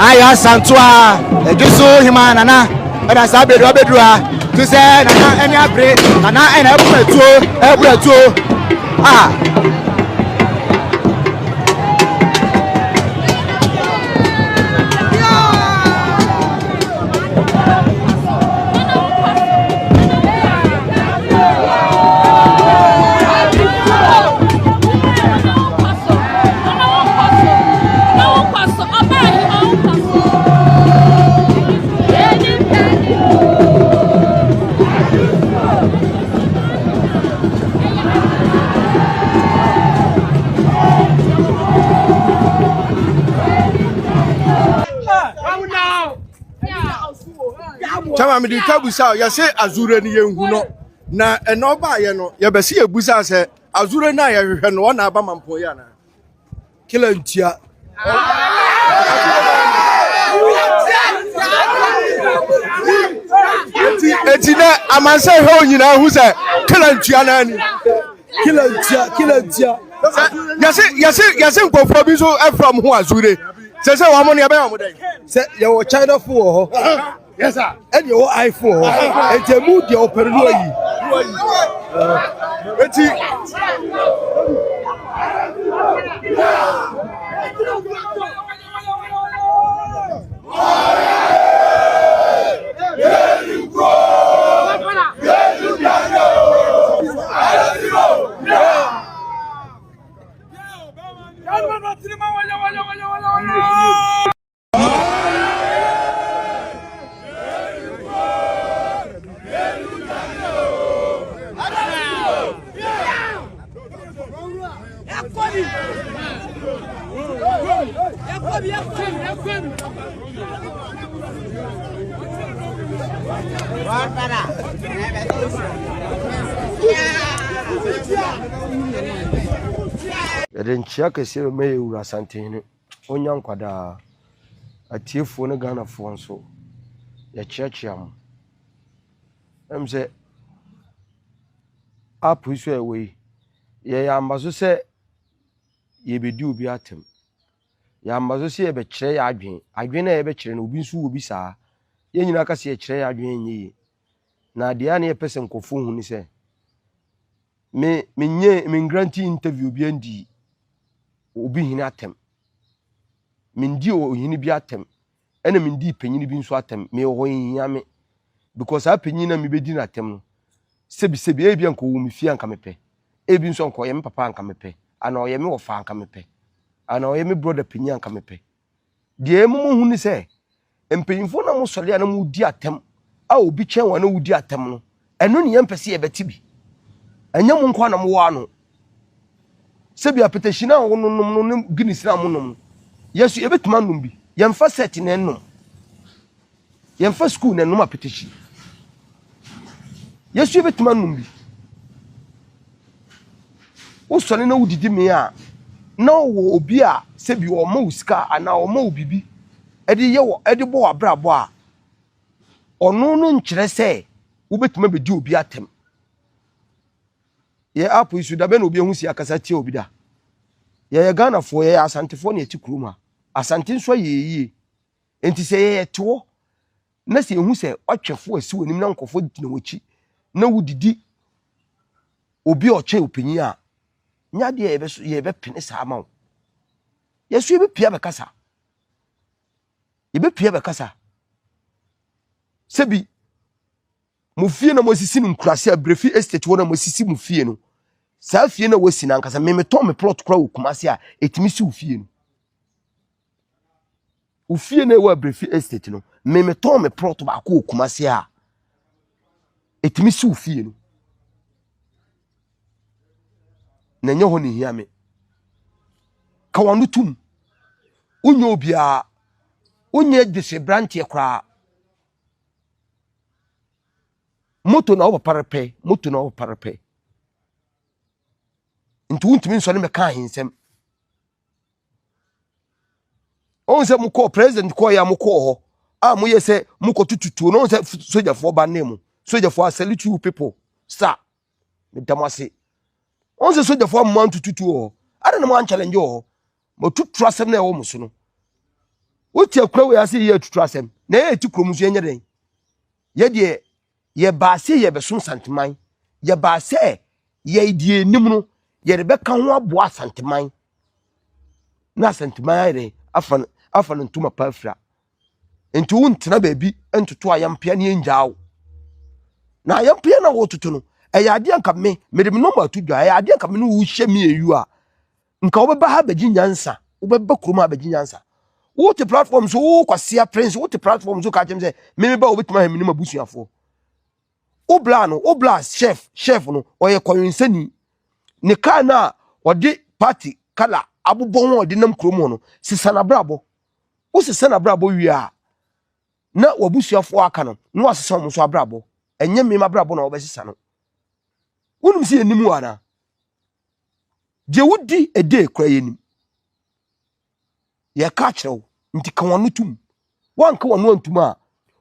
Aya Santua, Eduso Himana, and I saw Bedua, to say, Nana, and I pray, Nana, and I put two. Ah. Chama me di kabusa ya se azure ni yenhu no na eno ba ye no ya be se ebusa se azure na ya hwehwe no na aba mampo ya na kila ntia eti na amanse ho nyina hu se kila ntia na ni kila ntia ya se nkofo bi so from ho azure se wa mo ne ba ya mo dai se ya wo China fo ho. Yes, sir. And your iPhone, and the mood your peruyi. Chia kese me ewura santene onya nkwada atiefo ne Ghana fo nso ya chiachia mo emse apu iso ewe ye ya ambazo se ye bedi obi atem ya ambazo se ye be kire ya adwen na ye be kire na obi nso obi saa ye nyina ka se ye kire ya adwen enyi na de ana ye pese nkofo hu ni se me granti interview bi andi obi hini atem mindi o hini bi atem ena mindi panyini bi nso atem me ho hinya me because a panyini na me bedi na atem no sebi e bi anko wo me fie anka mepe e bi nso anko ye me papa anka mepe ana o ye me wo fa anka mepe ana o ye me brother panyi anka mepe de emu hu ni se empanyinfo na mo sole na mo di atem a obi chen wa na wo di atem no eno ne ye mpese ye beti bi anya mo nko na mo wa no sebi apeteshina wonnom no Guinness na monnom yesu ebetuma nnum bi yemfa set na nnum yemfa school na nnum apeteshi yesu ebetuma nnum bi wo sole na wudidi me a na wo obi a sebi wo ma usika ana wo ma obibi edi ye wo edi bo abrabo a ono no nkire se wo betuma bedi obi atem ye apu isu da be na obi ehu si akasa tie obi da ye Ghana fo ye asante fo na eti kuruma asante nso ye enti se ye to na se ehu se otwefo asi wonim na nkofo dina wachi na wudidi obi oche opanyi a nya de ye be pene sa ma yesu ye be pia be kasa sebi mo fie na mo sisi no nkurase abrefi estate wo na mo sisi mo fie no sa fie na wasi na nkasa me to me plot kura okumase a etimi si ofie no ofie na wa abrefi estate no me to me plot ba ko okumase a etimi si ofie no na nyo ho ne hia me ka wanu tum unyo obia unye dese brantie kura moto na obaparepe nti wuntimi nso ne meka hinsem on se mko president ko ya mko ho a mo yese mko tututu no se soldier for ba name soldier for salute you people sir me damase on se soldier for man tututu ho ada na mo challenge ho mo tutu asem na e wo muso no wote akura we ase ye tutu asem na ye ti krom so enye den ye de ye ba se ye besom santeman ye ba se ye die nim no ye de beka ho aboa santeman na santeman ayre afa no ntuma pa afira enti wo ntena baabi entoto ayampia ne enjaawo na ayampia na wo toto no eya ade anka me de no ma tudwa eya ade anka me no wo hye me eyu a nka wo beba ha bagi nyansa wo beba kroma bagi nyansa wo te platform so wo kwasia prince wo te platform so ka chem say me ba wo betima ha me mabusuafo wo bla chef no oye kwensani ne ka na odi party kala abobon odi nam kromo no sisana brabo wo sisana brabo wi a na wabusuafo aka no no asesa mo so abrabo enye me mabrabo na obesisa no wonum si enimu ana je wudi ede kra yenim ye ka kirewo nti ka wono tum wanka wono antum a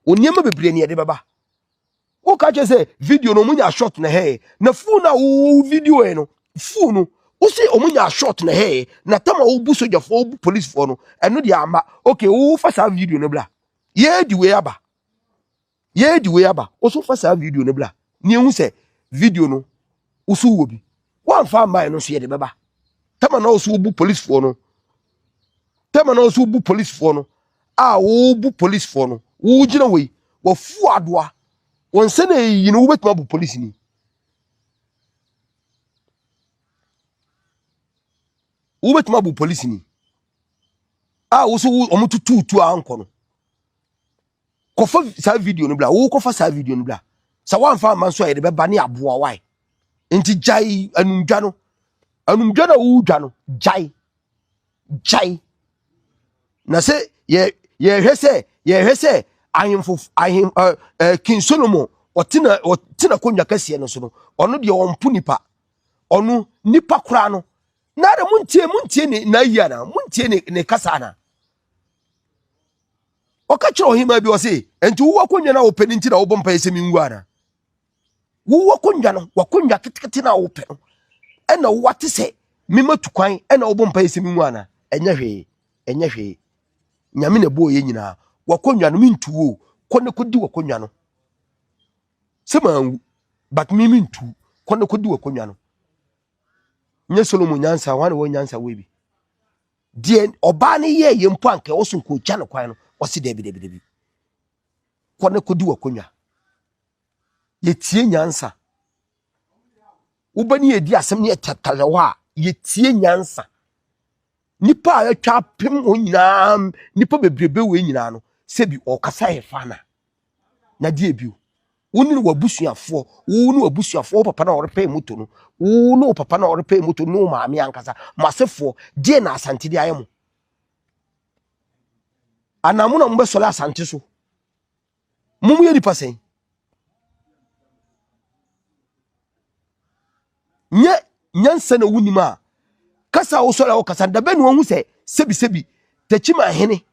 oniema bebre ne ye de baba wo ka che say video no munya shot na he na phone na wo video e no phone no wo say omunya shot na he na tama wo bu soja fo bu police fo no eno de ama okay wo fa sa video no bla ye di we aba wo so fa sa video no bla ni ehu say video no wo so wo bi wan fa mai no so ye de baba tama na wo so bu police fo no a wo bu police fo no wo gina we wo fu adoa won se na yi no wo betuma bu police ni wo betuma bu police ni a wo so omo tutu anko no kofa sa video no bla wo kofa sa video no bla sa wan fa man so ye de beba ne aboa wai enti jai anumdwa na wo dwa no jai na se ye hwese ahim King Solomon otina konwa kase no so no ono de ompu nipa ono nipa kura no na de muntie ne na yi ana muntie ne kasa ana oka kiro hima bi o se enti wo konwa na openi nti na wo bompa yesemi ngu ana wo konwa no wakonwa kitikiti na wo pe no ena wo wate se mimatu kwan ena wo bompa yesemi ngu ana enya hwe nyame na bo ye nyina wakonwa no mintuwo kone kodi wakonwa no sema but me mintu kone kodi wakonwa no nye Solomon nyansa wane wo nyansa webi die oba ne ye mpo anka wo sunko kya no kwan no wose debi kone kodi wakonwa ye tie nyansa wo bani ye di asem ne tatalewa ye tie nyansa nipa atwa pem onyina nipa bebrebe we nyina no sebi okasa ye fana na die bio woni wabusuafo woni wabusuafo papa na orepe moto no woni papa na orepe moto no maami ankasa masefo die na asante di ayemo anamu na mbe sola asante so mumu ye dipa sen nyansa na wuni ma kasa wo sola wo kasa dabe no hu se sebi tachima hene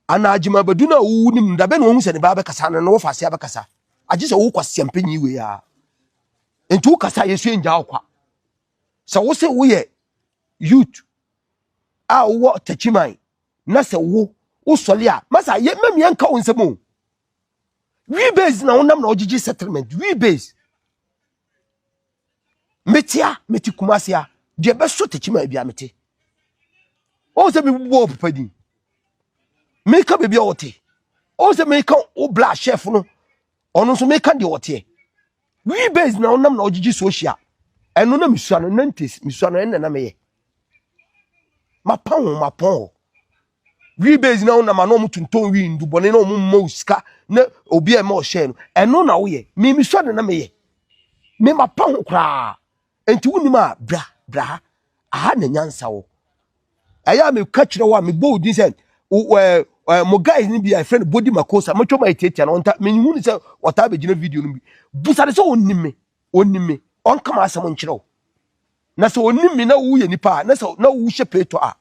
ana ajima baduna wuni dabe no hu se ne ba be kasa na wo fase ba kasa agise wo kwase mpanyi we ya entu kasa yesu enja okwa sa wo se wo ye youth a wo tachima na se wo sole a masa ye mami anka onsemo we base na wonam na ogigi settlement we base meti kumasia de be so tachima bia meti o se bi bo papa din meka bebi a wote o se meka o bla chef no ono so meka de wote we base na wonam na ogigi social eno na misua no nantes misua no enne na meye mapon we base na wonam na omutunton wi ndubone na omumma usika na obi e ma o share no eno na wo ye mi misua na meye me mapon kra enti wunima bra aha na nyansa wo aya me ka kire wa me bold ni say mo guys ni bi friend body makosa mo twoma etetia na onta me hu ni say wata begina video no bi busade so onime onka ma asem nkire wo na so onime na wo ye nipa na so na wo hye peto a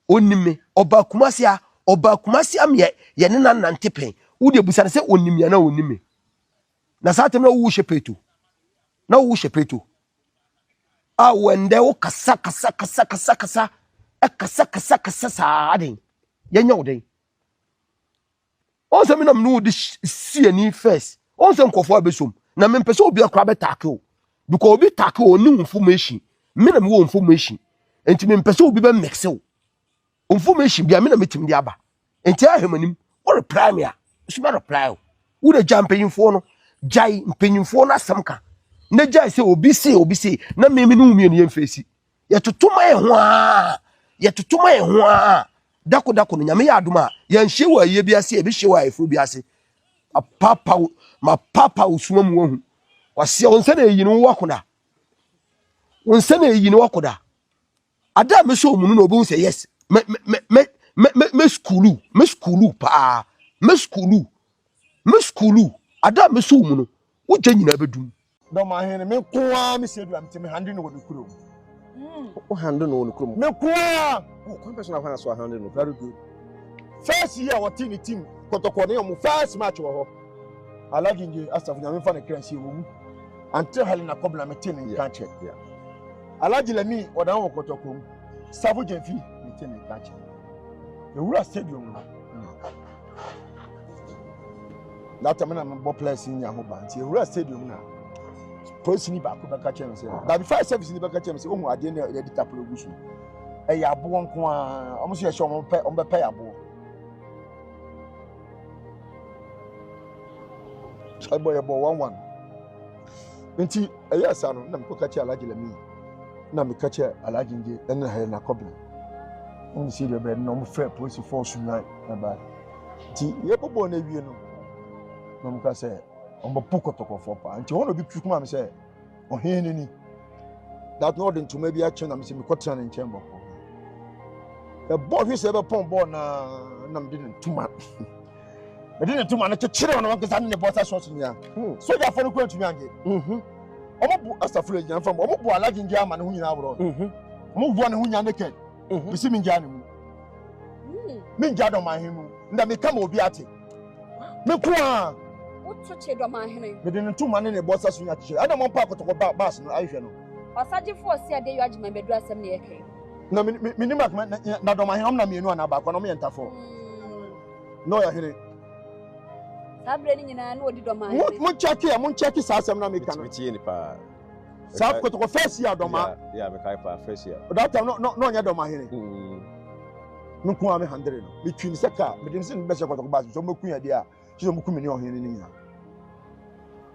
onime oba kumasi am ye ne na nante pen wo de busade say onime na onime na satem na wo hye peto a wende wo kasa saadin yenya wo den on se me na me no de see ani first on se nkofo abesom na me pese obi akra be tackle because obi tackle oni information me na me wo information enti me pese obi be mix o information bia me na metim de aba enti ahemanim o reply me a so me reply o wo de jump info no jai mpanyimfo na samka na jai se obi se na me no mie ne yemfesi yetotoma ye ho a dako no nyame ya adoma ye nhye wa ye biase e bi hye wa efo biase papa usuma mu wahu wase wonse na eyi no wakoda wonse na eyi no wakoda ada me so mu no obi say yes me skulu pa me skulu ada me so mu no wo nyina bedum do ma hen me koa me se du am timi hande no wo kuro o hande no wo kuro me koa o kon person afan so hande no very good first year what team kotoko ne o first match wo ho alagi nge astaf nyame fa na kransi wo mu until Helena Kobla me tin in country alagi lami odan wo kotoko mu sabu jenfi me tin in country the Wura stadium no that time na me players in yaho ba nti Wura stadium na police ni ba ko ba ka chem say that before service ni ba ka chem say ohu ade na editor produce e ya bo nko a omo so ye show omo be pay abo Boy, 1-1. Nti ayasa no na mko kachi alaji la mi. Na me kachi alaji nje na Helena Kobla. On si de be no mo fair police force na ba. Nti ye bobo na wie no. Na mka say on bo pokotoko for pa. Nti wono bi twukuma me say o hen ni. That no den to maybe a chen na me say me kotra na nchembo. The boy who say be pon ball na me didn't too much. I didn't do my children on the Sunday boss. So, you are for the question to me. Omo astafule jan from omo bo alaji nja ma ne hunyina abro omo bo ne hunya naked bisi mi nja ne mu mi nja do ma henu nda me kama obi ate me ko a woto che do ma hene me de ntu ma ne bossa so nya che ada mo pa kotoko bas no ahwe no osaje fo si ade yo agima bedu asem ne yeke na me ni mak na do ma henu na me enu ana ba ko no me ntafo no ya hene sabre ni nyina na odi do ma hene mo check sa asem na me kan me tie ni pa sa kotoko first year do ma ya me kai pa first year that time no nya do ma hene me ko ame 100 no me twin seka me de sin be se kotoko bas so me ku ya dia so me ku me ni o hene ni nyina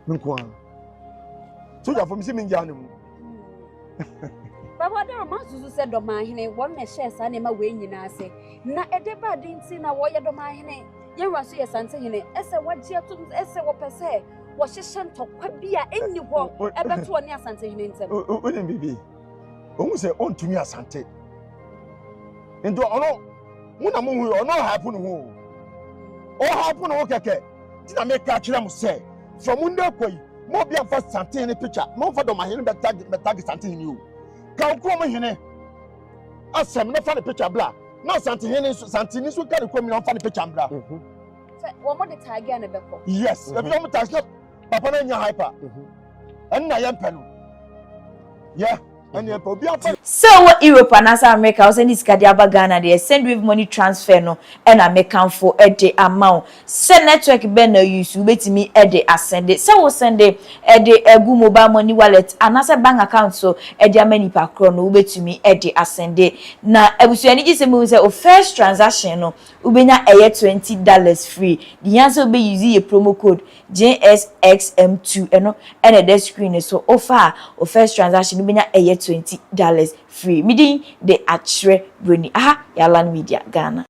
me ko so ja fo me si me nja ne mu baba da ma susu se do ma hene won na share sa ne ma we nyina ase na ede ba de nti na wo ye do ma hene ye raso ye sante hene ese waje to ese wo pese wo hyehye ntokwa bia enni ho ebeto oni asante hene ntem oni bibi ohu se ontumi asante ndo ono muna mu hu ono happen hu o happen ho keke ti na make ka kire mu se from nde koi mo bia fa sante hene picture mo fa do ma hene be tag sante hene o ka ko mo hene asem na fa ne picture bla na sante hene sante ni so ka ko mi na fa ne picture bla wo mo de tag ya ne beko yes e bi mo tag papa na nya hyper na ya mpenu yeah so what Europe and as America was send this Kadiaba Ghana they send with money transfer no and American for a day amount send network ben no use betimi e dey ascend it so we send e dey egu mobile money wallet and as a bank account so e dey many pa kro no betimi e dey ascend it na ebusuani gi se me say o first transaction no ubenya eye $20 free the answer be use your promo code JSXM2 eno and the screen so offer o first transaction ubenya eye $20 free. Meeting the Achre Bruni. Aha, Yalan Media Ghana.